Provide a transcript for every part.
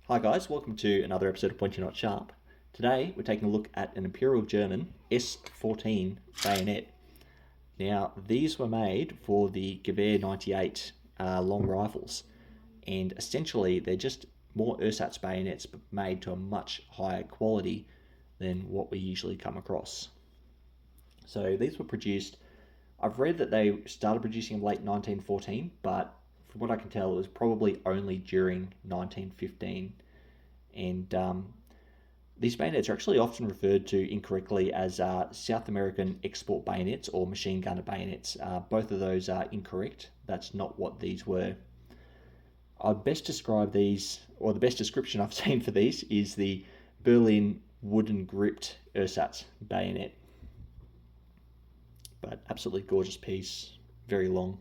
Hi guys, welcome to another episode of Pointy Not Sharp. Today we're taking a look at an Imperial German S14 Bayonet. Now these were made for the Gewehr 98 long rifles, and essentially they're just more ersatz bayonets but made to a much higher quality than what we usually come across. So these were produced, I've read that they started producing in late 1914, but from what I can tell it was probably only during 1915. And these bayonets are actually often referred to incorrectly as South American export bayonets or machine gunner bayonets. Both of those are incorrect. That's not what these were. I'd best describe these, or the best description I've seen for these is the Berlin wooden gripped ersatz bayonet. But absolutely gorgeous piece, very long.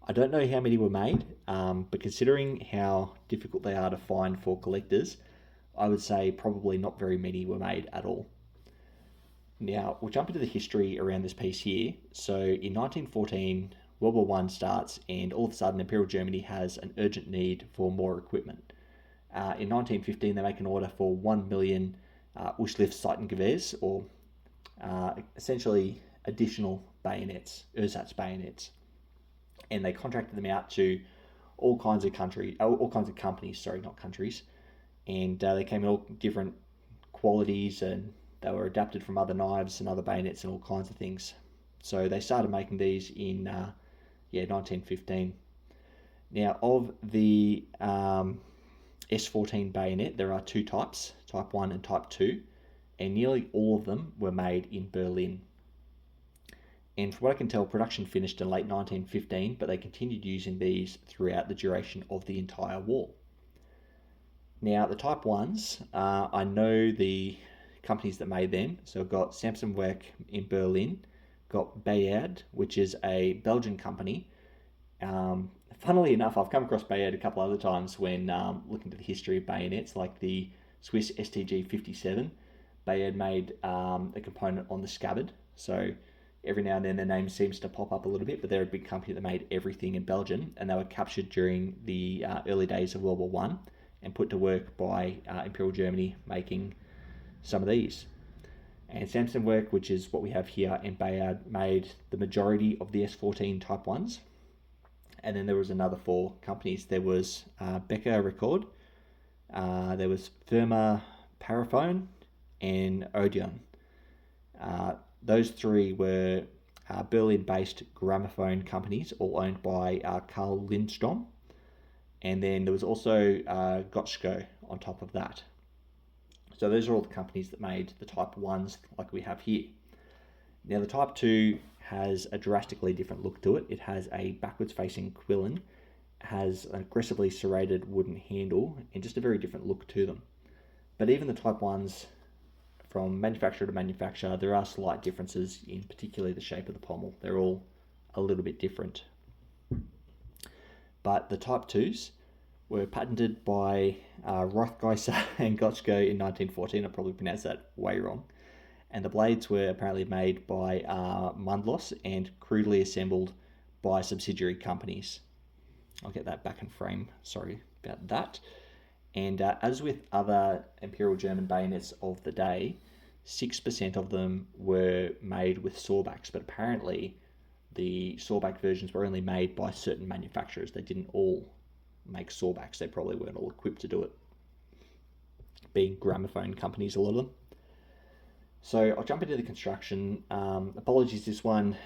I don't know how many were made, but considering how difficult they are to find for collectors, I would say probably not very many were made at all. Now, we'll jump into the history around this piece here. So in 1914, World War I starts, and all of a sudden Imperial Germany has an urgent need for more equipment. In 1915, they make an order for 1 million Uschliff-Seitengewehrs, or essentially additional bayonets, ersatz bayonets. And they contracted them out to all kinds of companies, and they came in all different qualities, and they were adapted from other knives and other bayonets and all kinds of things. So they started making these in 1915. Now, of the S14 bayonet, there are two types, Type 1 and Type 2, and nearly all of them were made in Berlin. And from what I can tell, production finished in late 1915, but they continued using these throughout the duration of the entire war. Now, the Type 1s, I know the companies that made them. So I've got Sawback in Berlin, got Bayard, which is a Belgian company. Funnily enough, I've come across Bayard a couple other times when looking at the history of bayonets, like the Swiss STG 57. Bayard made a component on the scabbard, so every now and then their name seems to pop up a little bit, but they're a big company that made everything in Belgium, and they were captured during the early days of World War I and put to work by Imperial Germany making some of these. And Sawback, which is what we have here, and Bayard made the majority of the S14 Type 1s. And then there was another four companies. There was Becker Record, there was Firma Paraphone, and Odeon. Those three were Berlin-based gramophone companies, all owned by Karl Lindstrom. And then there was also Gotschko on top of that. So those are all the companies that made the Type 1s like we have here. Now the Type 2 has a drastically different look to it. It has a backwards-facing quillin, has an aggressively serrated wooden handle, and just a very different look to them. But even the Type 1s, from manufacturer to manufacturer, there are slight differences in particularly the shape of the pommel. They're all a little bit different. But the Type 2s were patented by Rothgeisser and Gotschko in 1914. I probably pronounced that way wrong. And the blades were apparently made by Mundlos and crudely assembled by subsidiary companies. I'll get that back in frame. Sorry about that. And as with other Imperial German bayonets of the day, 6% of them were made with sawbacks, but apparently the sawback versions were only made by certain manufacturers. They didn't all make sawbacks. They probably weren't all equipped to do it, being gramophone companies, a lot of them. So I'll jump into the construction. Apologies, this one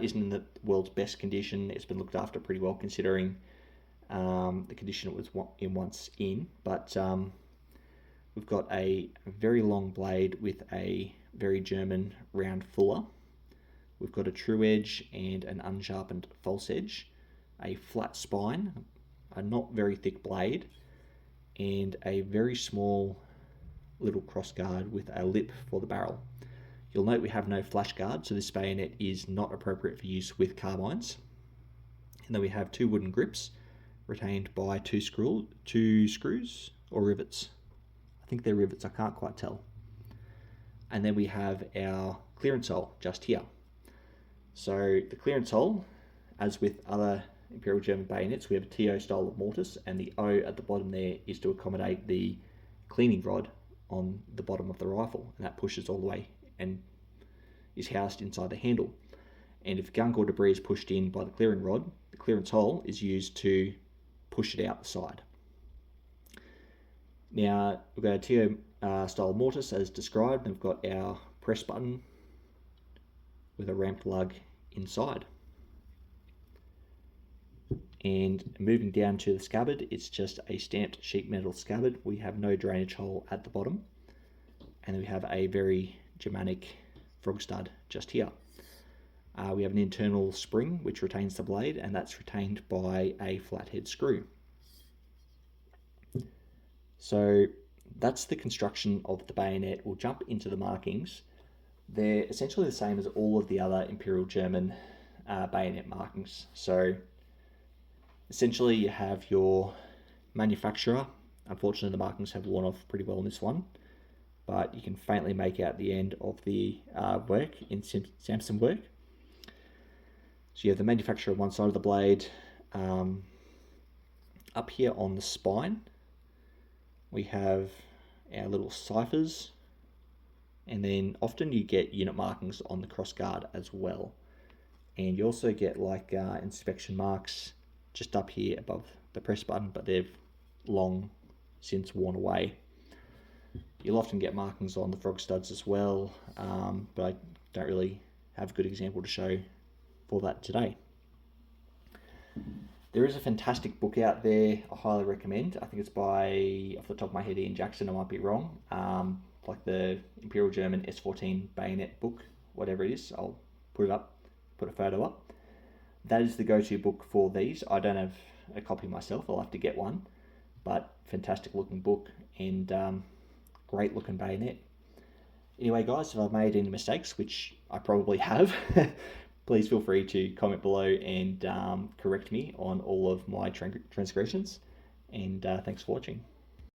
isn't in the world's best condition. It's been looked after pretty well considering the condition it was once in, but we've got a very long blade with a very German round fuller. We've got a true edge and an unsharpened false edge, a flat spine, a not very thick blade, and a very small little crossguard with a lip for the barrel. You'll note we have no flash guard, so this bayonet is not appropriate for use with carbines. And then we have two wooden grips, retained by two screws or rivets. I think they're rivets, I can't quite tell. And then we have our clearance hole just here. So the clearance hole, as with other Imperial German bayonets, we have a TO style of mortise, and the O at the bottom there is to accommodate the cleaning rod on the bottom of the rifle, and that pushes all the way and is housed inside the handle. And if gunk or debris is pushed in by the clearing rod, the clearance hole is used to push it out the side. Now we've got a TO style mortise as described, and we've got our press button with a ramp lug inside. And moving down to the scabbard, it's just a stamped sheet metal scabbard. We have no drainage hole at the bottom, and we have a very Germanic frog stud just here. We have an internal spring which retains the blade, and that's retained by a flathead screw. So that's the construction of the bayonet. We'll jump into the markings. They're essentially the same as all of the other Imperial German bayonet markings. So essentially you have your manufacturer. Unfortunately, the markings have worn off pretty well in this one, but you can faintly make out the end of the work in Samson work. So you have the manufacturer on one side of the blade. Up here on the spine, we have our little ciphers, and then often you get unit markings on the cross guard as well. And you also get like inspection marks just up here above the press button, but they've long since worn away. You'll often get markings on the frog studs as well, but I don't really have a good example to show for that today. There is a fantastic book out there I highly recommend. I think it's by, off the top of my head, Ian Jackson, I might be wrong. Like the Imperial German S14 Bayonet book, whatever it is. I'll put it up, put a photo up. That is the go-to book for these. I don't have a copy myself, I'll have to get one. But fantastic looking book, and great looking bayonet. Anyway guys, if I've made any mistakes, which I probably have, please feel free to comment below and correct me on all of my transgressions. And thanks for watching.